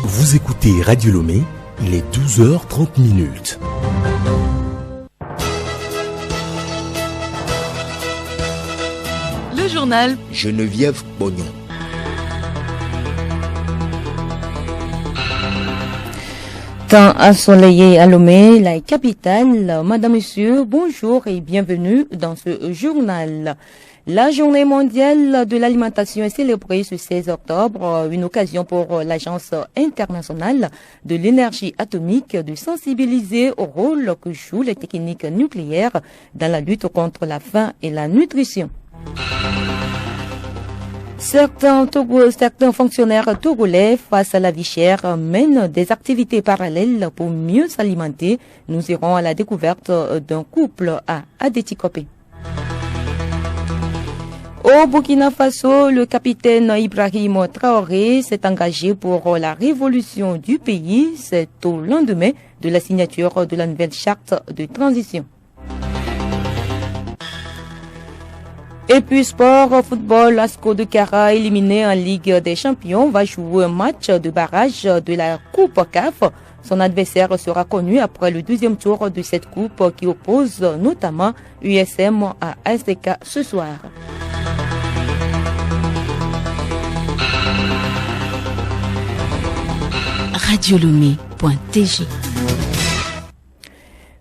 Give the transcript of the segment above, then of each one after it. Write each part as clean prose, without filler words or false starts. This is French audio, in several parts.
Vous écoutez Radio Lomé, il est 12h30. Le journal Geneviève Bognon. Temps ensoleillé à Lomé, la capitale. Madame, Monsieur, bonjour et bienvenue dans ce journal. La journée mondiale de l'alimentation est célébrée ce 16 octobre, une occasion pour l'Agence internationale de l'énergie atomique de sensibiliser au rôle que jouent les techniques nucléaires dans la lutte contre la faim et la nutrition. Certains fonctionnaires togolais, face à la vie chère, mènent des activités parallèles pour mieux s'alimenter. Nous irons à la découverte d'un couple à Adétikopé. Au Burkina Faso, le capitaine Ibrahim Traoré s'est engagé pour la révolution du pays. C'est au lendemain de la signature de la nouvelle charte de transition. Et puis sport, football, Asco de Kara, éliminé en Ligue des Champions, va jouer un match de barrage de la Coupe CAF. Son adversaire sera connu après le deuxième tour de cette coupe qui oppose notamment USM à ASK ce soir. radiolomé.tg.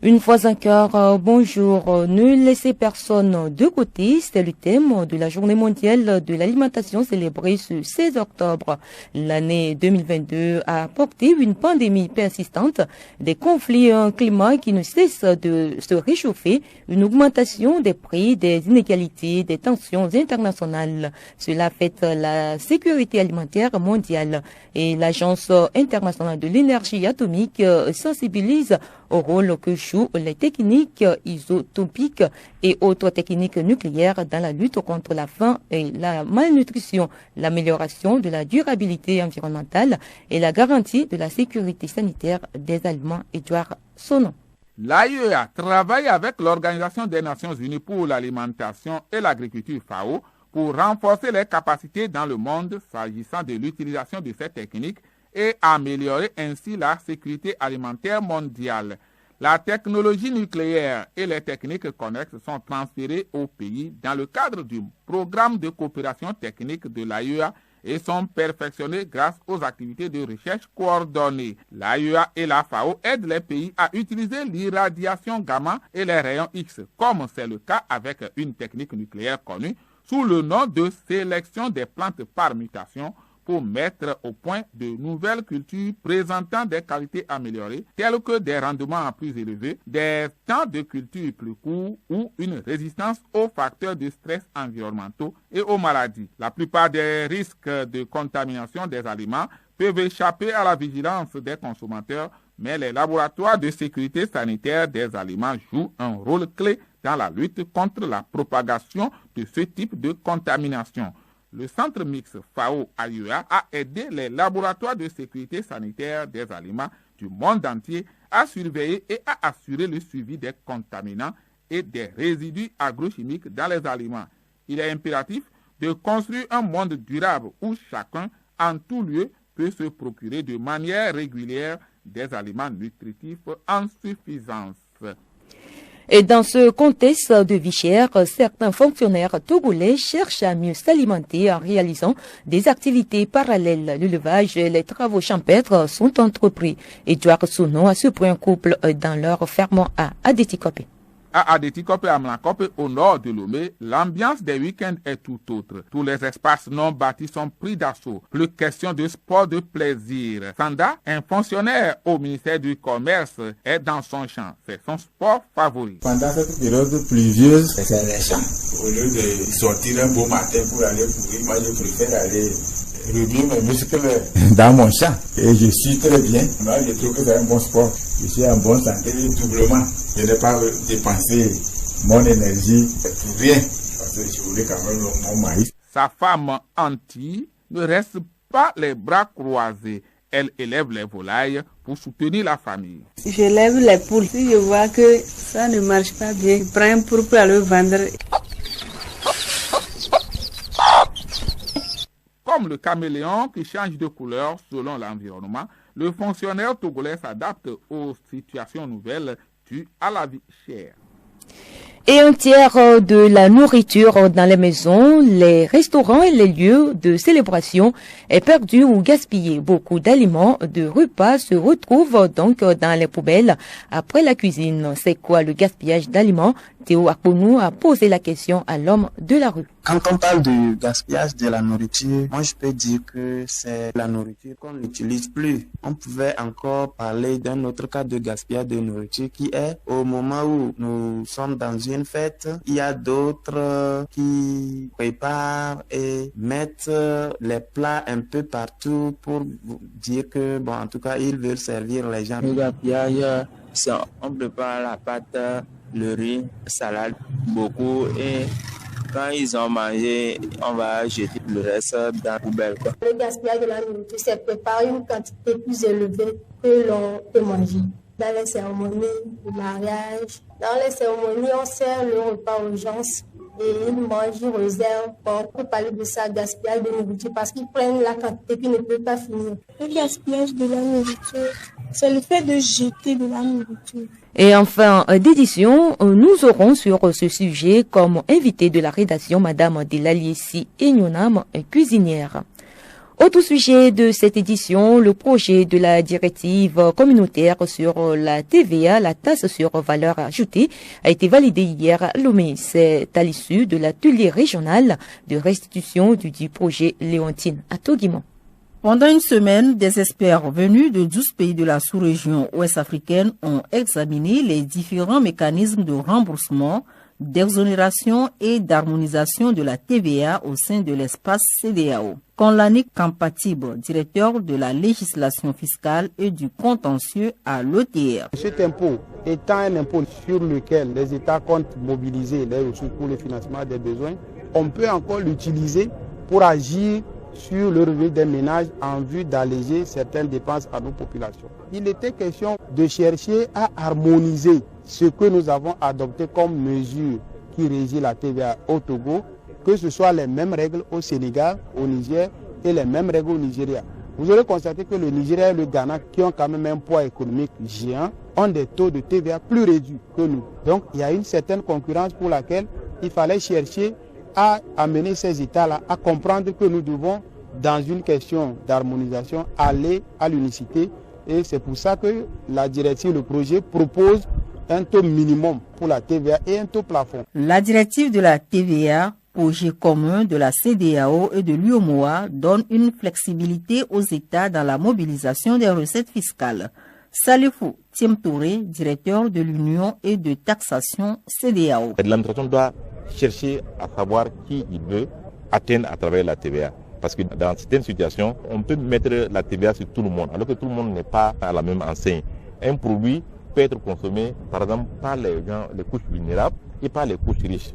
Une fois encore, bonjour. Ne laissez personne de côté. C'est le thème de la journée mondiale de l'alimentation célébrée ce 16 octobre. L'année 2022 a apporté une pandémie persistante, des conflits, un climat qui ne cesse de se réchauffer, une augmentation des prix, des inégalités, des tensions internationales. Cela affecte la sécurité alimentaire mondiale et l'Agence internationale de l'énergie atomique sensibilise au rôle que jouent les techniques isotopiques et autres techniques nucléaires dans la lutte contre la faim et la malnutrition, l'amélioration de la durabilité environnementale et la garantie de la sécurité sanitaire des aliments. Édouard Sonon. L'AIEA travaille avec l'Organisation des Nations Unies pour l'alimentation et l'agriculture FAO pour renforcer les capacités dans le monde s'agissant de l'utilisation de ces techniques et améliorer ainsi la sécurité alimentaire mondiale. La technologie nucléaire et les techniques connexes sont transférées au pays dans le cadre du programme de coopération technique de l'AIEA et sont perfectionnées grâce aux activités de recherche coordonnées. L'AIEA et la FAO aident les pays à utiliser l'irradiation gamma et les rayons X, comme c'est le cas avec une technique nucléaire connue sous le nom de sélection des plantes par mutation, pour mettre au point de nouvelles cultures présentant des qualités améliorées, telles que des rendements plus élevés, des temps de culture plus courts ou une résistance aux facteurs de stress environnementaux et aux maladies. La plupart des risques de contamination des aliments peuvent échapper à la vigilance des consommateurs, mais les laboratoires de sécurité sanitaire des aliments jouent un rôle clé dans la lutte contre la propagation de ce type de contamination. Le centre mixte FAO-AIEA a aidé les laboratoires de sécurité sanitaire des aliments du monde entier à surveiller et à assurer le suivi des contaminants et des résidus agrochimiques dans les aliments. Il est impératif de construire un monde durable où chacun, en tout lieu, peut se procurer de manière régulière des aliments nutritifs en suffisance. Et dans ce contexte de vie chère, certains fonctionnaires togolais cherchent à mieux s'alimenter en réalisant des activités parallèles. L'élevage et les travaux champêtres sont entrepris. Édouard Sounon a surpris un couple dans leur ferme à Adétikopé. À Adétikopé, à Mlakopé, au nord de Lomé, l'ambiance des week-ends est tout autre. Tous les espaces non bâtis sont pris d'assaut. Plus question de sport de plaisir. Sanda, un fonctionnaire au ministère du Commerce, est dans son champ. C'est son sport favori. Pendant cette période pluvieuse, c'est les champs. Au lieu de sortir un beau matin pour aller courir, moi je préfère aller remuer mes muscles dans mon champ. Et je suis très bien. Moi je trouve que c'est un bon sport. Je suis en bonne santé doublement. Je n'ai pas dépensé mon énergie pour rien. Parce que je voulais quand même mon maïs. Sa femme, Anti, ne reste pas les bras croisés. Elle élève les volailles pour soutenir la famille. Je lève les poules. Si je vois que ça ne marche pas bien, je prends un poule pour aller vendre. Comme le caméléon qui change de couleur selon l'environnement, le fonctionnaire togolais s'adapte aux situations nouvelles dues à la vie chère. Et un tiers de la nourriture dans les maisons, les restaurants et les lieux de célébration est perdu ou gaspillé. Beaucoup d'aliments, de repas se retrouvent donc dans les poubelles après la cuisine. C'est quoi le gaspillage d'aliments? Théo Akponou a posé la question à l'homme de la rue. Quand on parle de gaspillage de la nourriture, moi je peux dire que c'est la nourriture qu'on n'utilise plus. On pouvait encore parler d'un autre cas de gaspillage de nourriture qui est au moment où nous sommes dans une fête, il y a d'autres qui préparent et mettent les plats un peu partout pour dire que, bon, en tout cas, ils veulent servir les gens. Le gaspillage, c'est on prépare la pâte, le riz, salade, beaucoup et quand ils ont mangé, on va jeter le reste dans la poubelle. Le gaspillage de la nourriture, c'est préparer une quantité plus élevée que l'on peut manger. Dans les cérémonies de mariage, dans les cérémonies, on sert le repas aux gens et ils mangent, ils réservent. On peut parler de ça, gaspillage de nourriture, parce qu'ils prennent la quantité qu'ils ne peuvent pas finir. Le gaspillage de la nourriture, c'est le fait de jeter de la nourriture. Et enfin, d'édition, nous aurons sur ce sujet comme invité de la rédaction Madame Delaliessi Enyonam, cuisinière. Autre sujet de cette édition, le projet de la directive communautaire sur la TVA, la taxe sur valeur ajoutée, a été validé hier à Lomé. C'est à l'issue de l'atelier régional de restitution du dit projet Léontine à Toguimon. Pendant une semaine, des experts venus de 12 pays de la sous-région ouest-africaine ont examiné les différents mécanismes de remboursement, d'exonération et d'harmonisation de la TVA au sein de l'espace CEDEAO. Conlani Kampatib, directeur de la législation fiscale et du contentieux à l'OTR. Cet impôt étant un impôt sur lequel les États comptent mobiliser les ressources pour le financement des besoins, on peut encore l'utiliser pour agir sur le revenu des ménages en vue d'alléger certaines dépenses à nos populations. Il était question de chercher à harmoniser ce que nous avons adopté comme mesure qui régit la TVA au Togo, que ce soit les mêmes règles au Sénégal, au Niger et les mêmes règles au Nigeria. Vous aurez constaté que le Nigeria et le Ghana, qui ont quand même un poids économique géant, ont des taux de TVA plus réduits que nous. Donc il y a une certaine concurrence pour laquelle il fallait chercher à amener ces États-là à comprendre que nous devons, dans une question d'harmonisation, aller à l'unicité. Et c'est pour ça que la directive, le projet, propose un taux minimum pour la TVA et un taux plafond. La directive de la TVA, projet commun de la CEDEAO et de l'UEMOA, donne une flexibilité aux États dans la mobilisation des recettes fiscales. Salifou Tim Touré, directeur de l'Union et de taxation CEDEAO. L'administration doit chercher à savoir qui il veut atteindre à travers la TVA. Parce que dans certaines situations, on peut mettre la TVA sur tout le monde, alors que tout le monde n'est pas à la même enseigne. Un produit peut être consommé, par exemple, par les gens, les couches vulnérables et par les couches riches.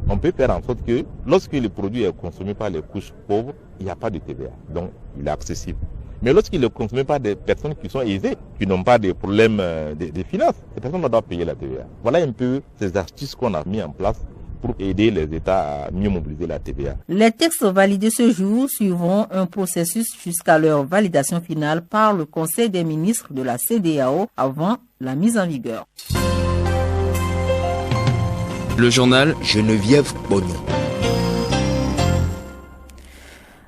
On peut faire en sorte que lorsque le produit est consommé par les couches pauvres, il n'y a pas de TVA. Donc, il est accessible. Mais lorsqu'il est consommé par des personnes qui sont aisées, qui n'ont pas de problèmes de finances, ces personnes doivent payer la TVA. Voilà un peu ces astuces qu'on a mis en place pour aider les États à mieux mobiliser la TVA. Les textes validés ce jour suivront un processus jusqu'à leur validation finale par le Conseil des ministres de la CEDEAO avant la mise en vigueur. Le journal Geneviève Bognon.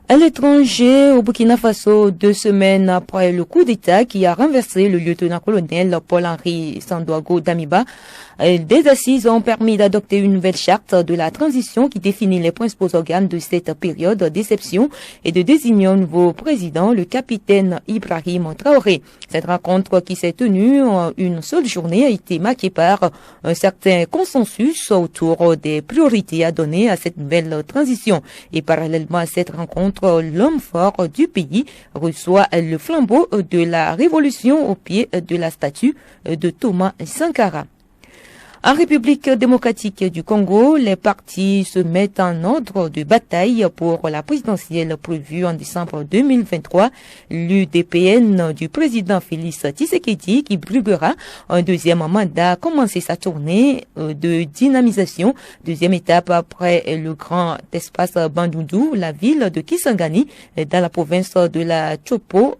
À l'étranger, au Burkina Faso, 2 semaines après le coup d'État qui a renversé le lieutenant-colonel Paul-Henri Sandoago Damiba, des assises ont permis d'adopter une nouvelle charte de la transition qui définit les principaux organes de cette période d'exception et de désigner un nouveau président, le capitaine Ibrahim Traoré. Cette rencontre qui s'est tenue en une seule journée a été marquée par un certain consensus autour des priorités à donner à cette nouvelle transition. Et parallèlement à cette rencontre, l'homme fort du pays reçoit le flambeau de la révolution au pied de la statue de Thomas Sankara. En République démocratique du Congo, les partis se mettent en ordre de bataille pour la présidentielle prévue en décembre 2023. L'UDPN du président Félix Tshisekedi, qui briguera un deuxième mandat, a commencé sa tournée de dynamisation. Deuxième étape après le grand espace Bandundu, la ville de Kisangani, dans la province de la Chopo,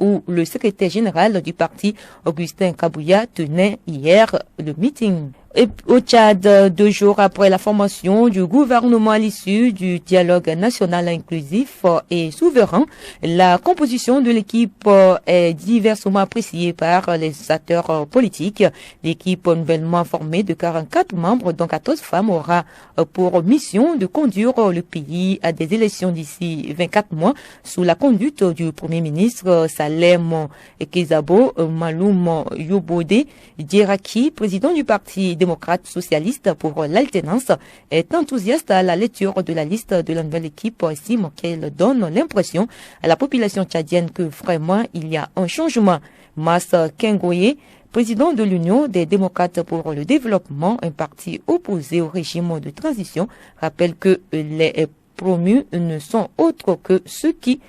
où le secrétaire général du parti, Augustin Kabouya, tenait hier le meeting. Et au Tchad, 2 jours après la formation du gouvernement à l'issue du dialogue national inclusif et souverain, la composition de l'équipe est diversement appréciée par les acteurs politiques. L'équipe nouvellement formée de 44 membres, dont 14 femmes, aura pour mission de conduire le pays à des élections d'ici 24 mois sous la conduite du Premier ministre Salem Kezabo. Maloum Yobode Djeraki, président du parti démocrate socialiste pour l'alternance, est enthousiaste à la lecture de la liste de la nouvelle équipe, estime qu'elle donne l'impression à la population tchadienne que vraiment il y a un changement. Mas Kengoye, président de l'Union des démocrates pour le développement, un parti opposé au régime de transition, rappelle que les promus ne sont autres que ceux qui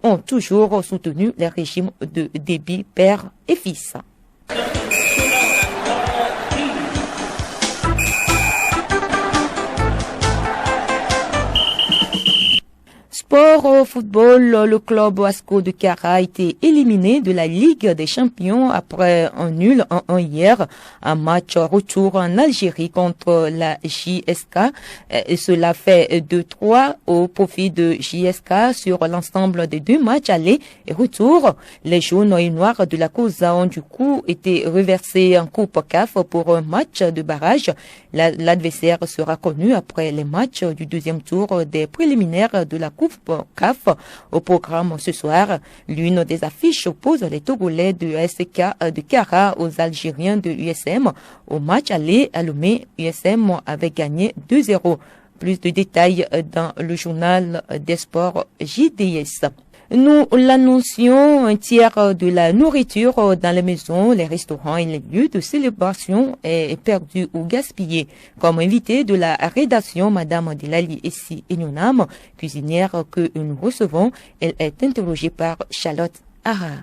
ont toujours soutenu les régimes de Déby, père et fils. Sport football, le club Asco de Kara a été éliminé de la Ligue des Champions après un nul 1-1 hier, un match retour en Algérie contre la JSK. Et cela fait 2-3 au profit de JSK sur l'ensemble des 2 matchs aller et retour. Les jaunes et noirs de la Cosa ont du coup été reversés en Coupe CAF pour un match de barrage. L'adversaire sera connu après les matchs du deuxième tour des préliminaires de la Coupe CAF. Au programme ce soir, l'une des affiches oppose les Togolais de ASK de Kara aux Algériens de USM. Au match aller à Lomé, USM avait gagné 2-0. Plus de détails dans le journal des sports JDS. Nous l'annoncions, un tiers de la nourriture dans les maisons, les restaurants et les lieux de célébration est perdu ou gaspillé. Comme invité de la rédaction, Madame Delali Essi Enyonam, cuisinière que nous recevons, elle est interrogée par Charlotte Ara.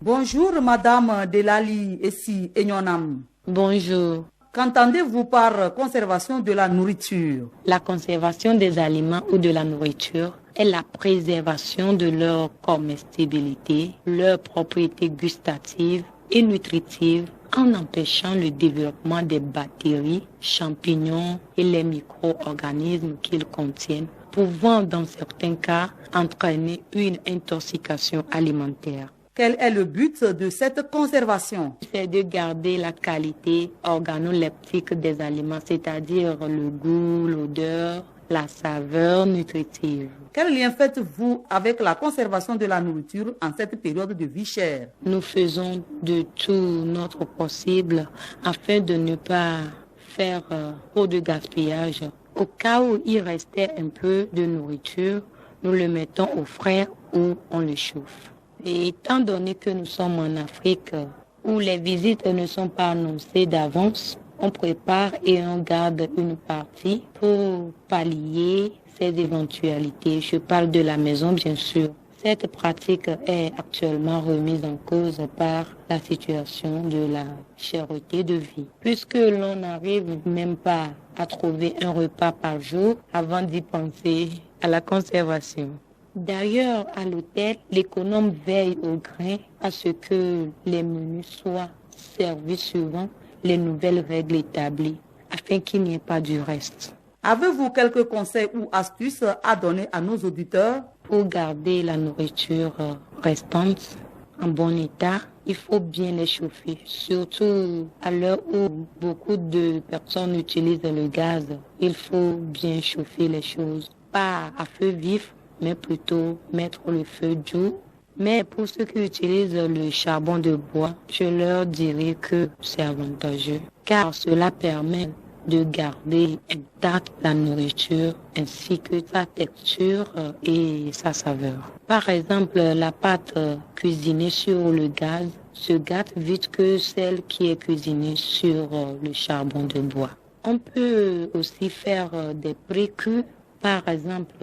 Bonjour Madame Delali Essi Enyonam. Bonjour. Qu'entendez-vous par conservation de la nourriture? La conservation des aliments ou de la nourriture est la préservation de leur comestibilité, leur propriété gustative et nutritive en empêchant le développement des bactéries, champignons et les micro-organismes qu'ils contiennent, pouvant dans certains cas entraîner une intoxication alimentaire. Quel est le but de cette conservation? C'est de garder la qualité organoleptique des aliments, c'est-à-dire le goût, l'odeur, la saveur nutritive. Quel lien faites-vous avec la conservation de la nourriture en cette période de vie chère? Nous faisons de tout notre possible afin de ne pas faire trop de gaspillage. Au cas où il restait un peu de nourriture, nous le mettons au frais ou on le chauffe. Et étant donné que nous sommes en Afrique où les visites ne sont pas annoncées d'avance, on prépare et on garde une partie pour pallier ces éventualités. Je parle de la maison, bien sûr. Cette pratique est actuellement remise en cause par la situation de la cherté de vie, puisque l'on n'arrive même pas à trouver un repas par jour avant d'y penser à la conservation. D'ailleurs, à l'hôtel, l'économe veille au grain à ce que les menus soient servis suivant les nouvelles règles établies, afin qu'il n'y ait pas du reste. Avez-vous quelques conseils ou astuces à donner à nos auditeurs? Pour garder la nourriture restante en bon état, il faut bien les chauffer, surtout à l'heure où beaucoup de personnes utilisent le gaz. Il faut bien chauffer les choses, pas à feu vif, mais plutôt mettre le feu doux. Mais pour ceux qui utilisent le charbon de bois, je leur dirais que c'est avantageux, car cela permet de garder intacte la nourriture ainsi que sa texture et sa saveur. Par exemple, la pâte cuisinée sur le gaz se gâte vite que celle qui est cuisinée sur le charbon de bois. On peut aussi faire des pré-cuits. Par exemple,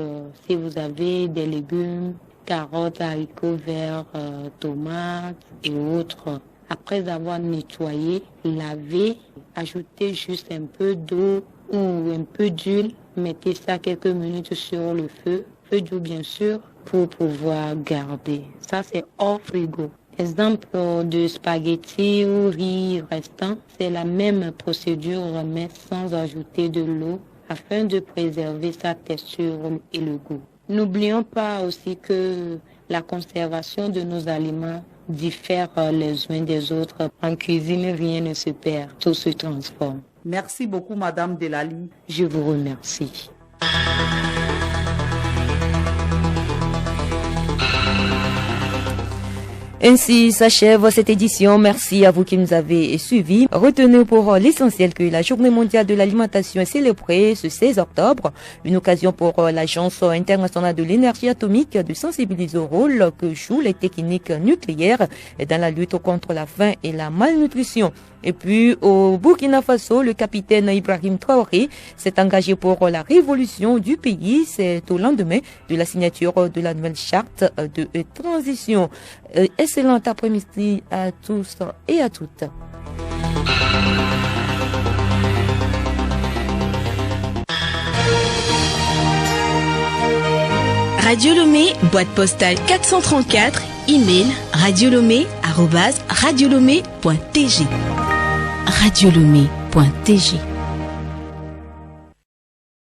si vous avez des légumes, carottes, haricots verts, tomates et autres, après avoir nettoyé, lavé, ajoutez juste un peu d'eau ou un peu d'huile, mettez ça quelques minutes sur le feu d'eau bien sûr, pour pouvoir garder. Ça c'est hors frigo. Exemple de spaghettis ou riz restant, c'est la même procédure mais sans ajouter de l'eau afin de préserver sa texture et le goût. N'oublions pas aussi que la conservation de nos aliments diffère les uns des autres. En cuisine, rien ne se perd, tout se transforme. Merci beaucoup, Madame Delali. Je vous remercie. Ainsi s'achève cette édition. Merci à vous qui nous avez suivis. Retenez pour l'essentiel que la Journée mondiale de l'alimentation est célébrée ce 16 octobre. Une occasion pour l'Agence internationale de l'énergie atomique de sensibiliser au rôle que jouent les techniques nucléaires dans la lutte contre la faim et la malnutrition. Et puis au Burkina Faso, le capitaine Ibrahim Traoré s'est engagé pour la révolution du pays. C'est au lendemain de la signature de la nouvelle charte de transition. Excellent après-midi à tous et à toutes. Radio Lomé, boîte postale 434, email radiolomé@radiolomé.tg. radiolomé.tg